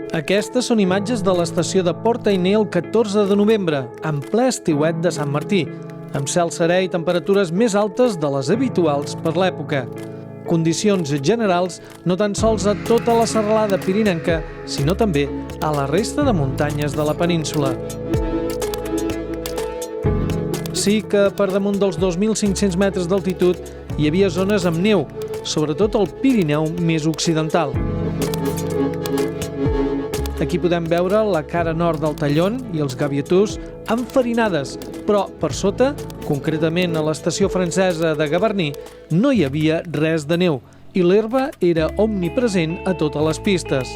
Aquestes són imatges de l'estació de Port-Ainé el 14 de novembre, en ple estiuet de Sant Martí, amb cel serè i temperatures més altes de les habituals per l'època. Condicions generals no tan sols a tota la serralada pirinenca, sinó també a la resta de muntanyes de la península. Sí que per damunt dels 2.500 metres d'altitud hi havia zones amb neu, sobretot al Pirineu més occidental. Aquí podem veure la cara nord del Tallón i els Gavietús enfarinades, però per sota, concretament a l'estació francesa de Gavarnie, no hi havia res de neu i l'herba era omnipresent a totes les pistes.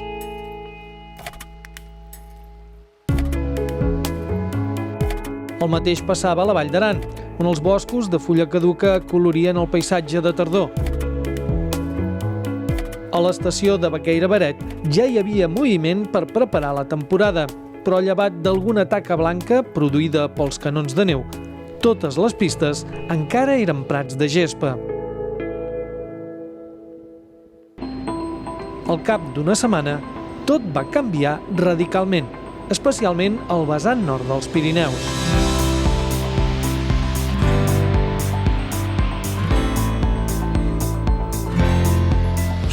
El mateix passava a la Vall d'Aran, on els boscos de fulla caduca colorien el paisatge de tardor. A l'estació de Baqueira-Beret ja hi havia moviment per preparar la temporada, però llevat d'alguna taca blanca produïda pels canons de neu, totes les pistes encara eren prats de gespa. Al cap d'una setmana, tot va canviar radicalment, especialment al vessant nord dels Pirineus.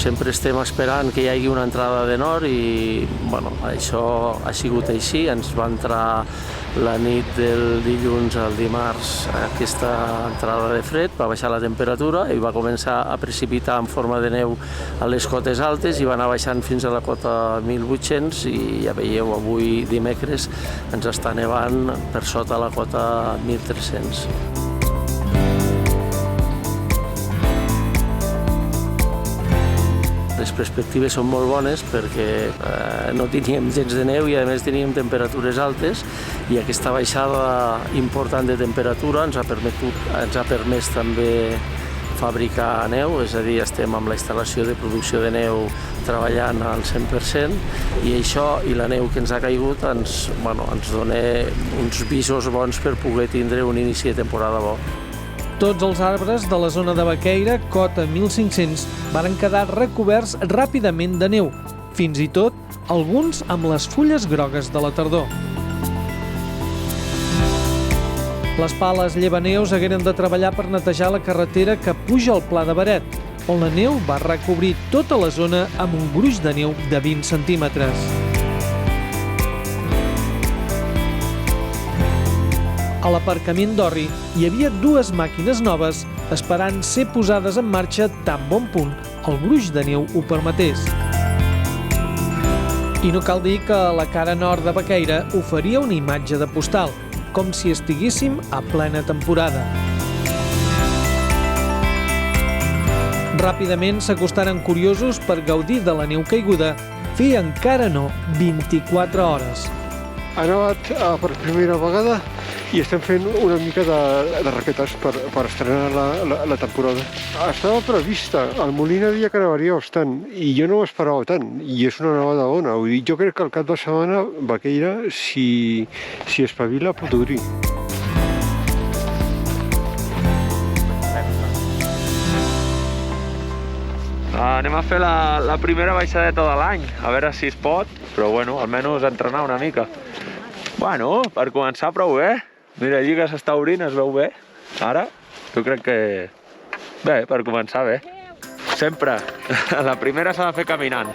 Sempre estem esperant que hi hagi una entrada de nord i això ha sigut així. Ens va entrar la nit del dilluns al dimarts aquesta entrada de fred, va baixar la temperatura i va començar a precipitar en forma de neu a les cotes altes i va anar baixant fins a la cota 1.800 i ja veieu, avui dimecres ens està nevant per sota la cota 1.300. Les perspectives són molt bones perquè no teníem gens de neu i a més teníem temperatures altes i aquesta baixada important de temperatura ens ha permès també fabricar neu, és a dir, estem amb la instal·lació de producció de neu treballant al 100% i això i la neu que ens ha caigut ens dona uns visos bons per poder tindre un inici de temporada bo. Tots els arbres de la zona de Baqueira, cota 1.500, varen quedar recoberts ràpidament de neu, fins i tot alguns amb les fulles grogues de la tardor. Les pales llevaneus hagueren de treballar per netejar la carretera que puja al Pla de Beret, on la neu va recobrir tota la zona amb un gruix de neu de 20 centímetres. A l'aparcament d'Orri hi havia dues màquines noves esperant ser posades en marxa tan bon punt el gruix de neu ho permetés. I no cal dir que la cara nord de Baqueira oferia una imatge de postal, com si estiguéssim a plena temporada. Ràpidament s'acostaren curiosos per gaudir de la neu caiguda, feia encara no 24 hores. Ha nevat per primera vegada i estem fent una mica de raquetes per estrenar la temporada. Estava prevista, el Molina deia que nevaria bastant i jo no ho esperava tant i és una nevada bona. Vull dir, jo crec que al cap de setmana Baqueira, si espavila, pot obrir. Anem a fer la primera baixadeta de l'any, a veure si es pot, però bueno, almenys entrenar una mica. Bueno, per començar prou bé. Mira, allí que s'està obrint, es veu bé. Ara, jo crec que... Bé, per començar bé. Sempre. La primera s'ha de fer caminant.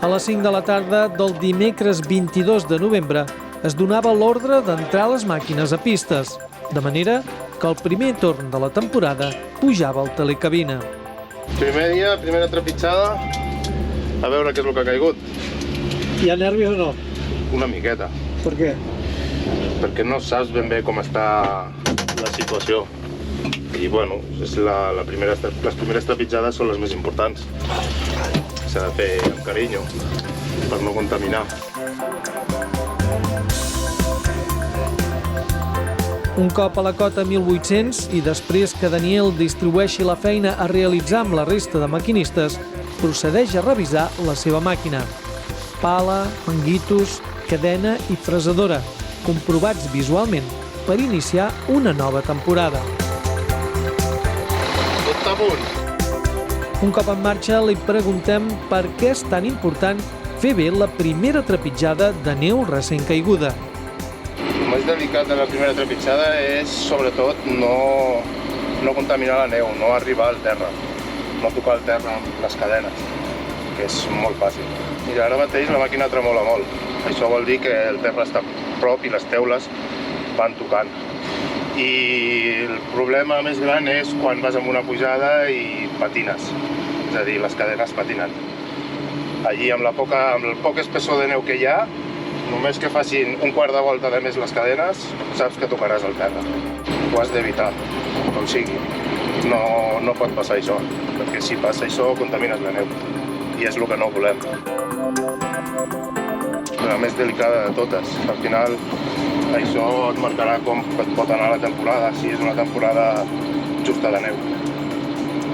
A les 5 de la tarda del dimecres 22 de novembre es donava l'ordre d'entrar les màquines a pistes, de manera que el primer torn de la temporada pujava al telecabina. Primer dia, primera trepitjada, a veure què és el que ha caigut. Hi ha nervis o no? Una miqueta. Per què? Perquè no saps ben bé com està la situació. I bueno, les primeres trepitjades són les més importants. S'ha de fer amb carinyo, per no contaminar. Un cop a la cota 1.800 i després que Daniel distribueixi la feina a realitzar amb la resta de maquinistes, procedeix a revisar la seva màquina. Pala, manguitos, cadena i fresadora, comprovats visualment per iniciar una nova temporada. Tot a punt. Un cop en marxa li preguntem per què és tan important fer bé la primera trepitjada de neu recent caiguda. El més delicat de la primera trepitjada és, sobretot, no contaminar la neu, no arribar al terra, no tocar el terra amb les cadenes, que és molt fàcil. Mira, ara mateix la màquina tremola molt. Això vol dir que el terra està a prop i les teules van tocant. I el problema més gran és quan vas amb una pujada i patines, és a dir, les cadenes patinen. Allí, amb el poc espessor de neu que hi ha, només que facin un quart de volta de més les cadenes, saps que tocaràs el terra. Ho has d'evitar, com sigui. No pot passar això, perquè si passa això contamines la neu, i és el que no volem. La més delicada de totes. Al final, això et marcarà com et pot anar la temporada, si és una temporada justa de neu.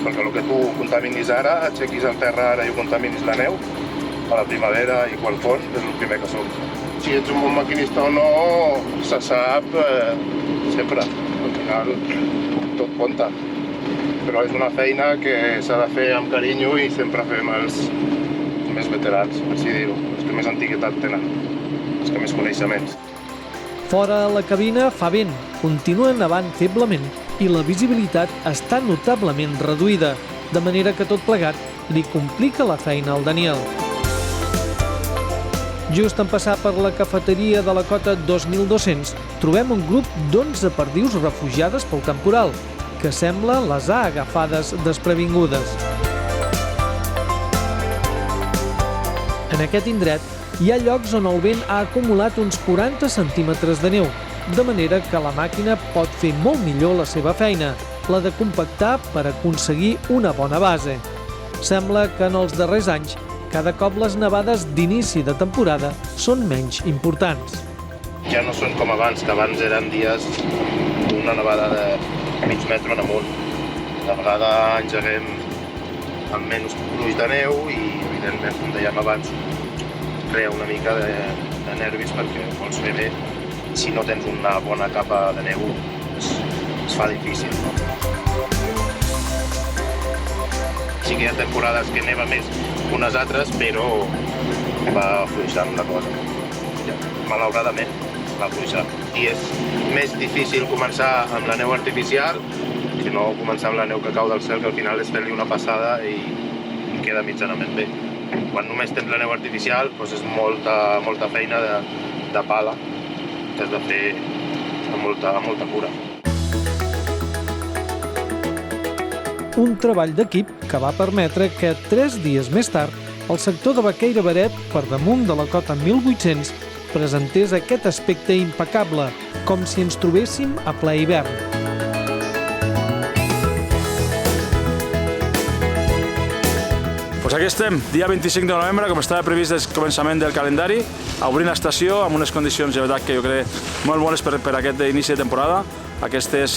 Perquè el que tu contaminis ara, aixequis el terra ara i ho contaminis la neu, a la primavera i quan fos, és el primer que som. Si ets un bon maquinista o no, se sap sempre. Al final, tot compta. Però és una feina que s'ha de fer amb carinyo i sempre fem els més veterans, per així dir-ho, els que més antiguitat tenen, els que més coneixements. Fora la cabina fa vent, continua nevant feblement i la visibilitat està notablement reduïda, de manera que tot plegat li complica la feina al Daniel. Just en passar per la cafeteria de la cota 2200, trobem un grup d'11 perdius refugiades pel temporal, que sembla les ha agafades desprevingudes. En aquest indret hi ha llocs on el vent ha acumulat uns 40 centímetres de neu, de manera que la màquina pot fer molt millor la seva feina, la de compactar per aconseguir una bona base. Sembla que en els darrers anys, cada cop les nevades d'inici de temporada són menys importants. Ja no són com abans, que abans eren dies d'una nevada de mig metre en amunt. De vegada engeguem amb menys gruix de neu i, evidentment, com dèiem abans, crea una mica de nervis perquè vols fer bé. Si no tens una bona capa de neu, es fa difícil. Sí que hi ha temporades que neva més que unes altres, però va afluixant la cosa. Malauradament, va afluixant. I és més difícil començar amb la neu artificial que no començar amb la neu que cau del cel, que al final és fer-li una passada i queda mitjanament bé. Quan només tens la neu artificial, doncs és molta feina de pala que has de fer amb molta cura. Un treball d'equip que va permetre que 3 dies més tard el sector de Baqueira-Beret, per damunt de la cota 1800, presentés aquest aspecte impecable, com si ens trobéssim a ple hivern. Doncs aquí estem, dia 25 de novembre, com estava previst el començament del calendari, obrint l'estació amb unes condicions, de veritat, que jo crec molt bones per aquest inici de temporada. Aquestes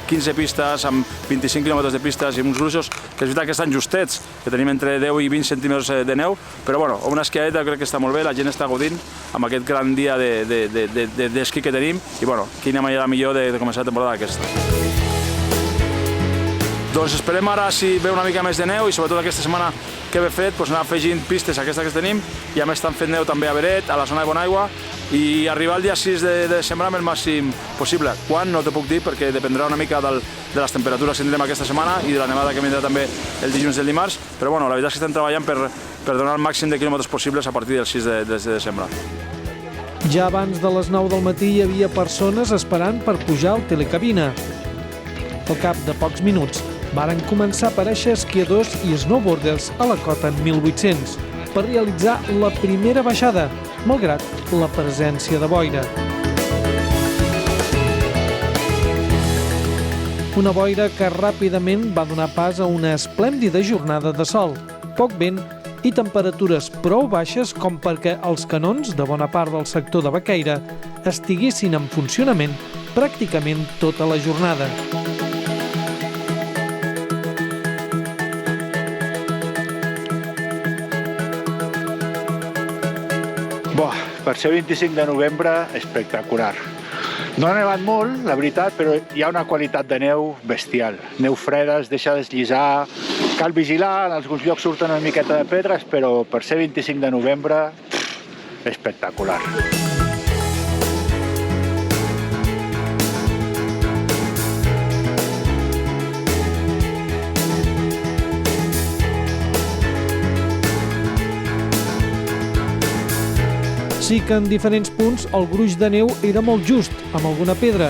15 pistes amb 25 quilòmetres de pistes i uns gruixos que és veritat que estan justets, que tenim entre 10 i 20 centímetres de neu, però bueno, una esquiadeta crec que està molt bé, la gent està gaudint amb aquest gran dia d'esquí que tenim i bueno, quina manera millor de començar la temporada aquesta. Doncs esperem ara si ve una mica més de neu i sobretot aquesta setmana que he fet anar afegint pistes a aquesta que tenim i a més estan fent neu també a Beret, a la zona de Bonaigua i arribar el dia 6 de desembre amb el màxim possible. Quan no te puc dir perquè dependrà una mica de les temperatures que tindrem aquesta setmana i de la nevada que vindrà també el dilluns i el dimarts, però bueno, la veritat és que estem treballant per donar el màxim de quilòmetres possibles a partir del 6 de desembre. Ja abans de les 9 del matí hi havia persones esperant per pujar al telecabina. Al cap de pocs minuts, varen començar a aparèixer esquiadors i snowboarders a la cota 1800 per realitzar la primera baixada, malgrat la presència de boira. Una boira que ràpidament va donar pas a una esplèndida jornada de sol, poc vent i temperatures prou baixes com perquè els canons de bona part del sector de Baqueira estiguessin en funcionament pràcticament tota la jornada. Per ser 25 de novembre, espectacular. No ha nevat molt, la veritat, però hi ha una qualitat de neu bestial. Neu freda, es deixa desllisar, Cal vigilar, en alguns llocs surten una miqueta de pedres, però per ser 25 de novembre, espectacular. Sí que en diferents punts el gruix de neu era molt just, amb alguna pedra,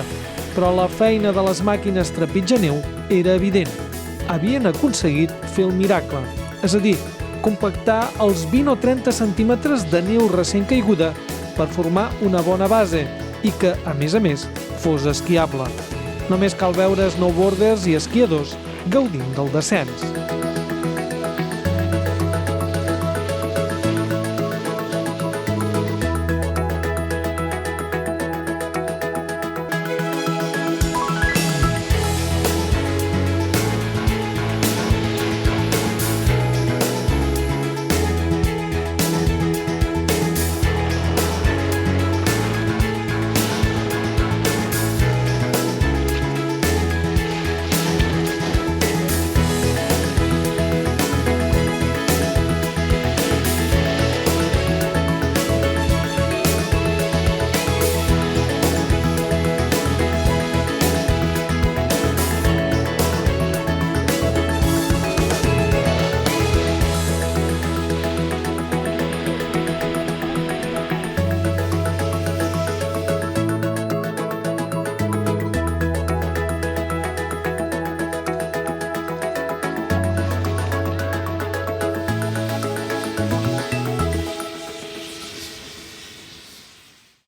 però la feina de les màquines trepitjaneu era evident. Havien aconseguit fer el miracle, és a dir, compactar els 20 o 30 centímetres de neu recent caiguda per formar una bona base i que, a més, fos esquiable. Només cal veure snowboarders i esquiadors gaudint del descens.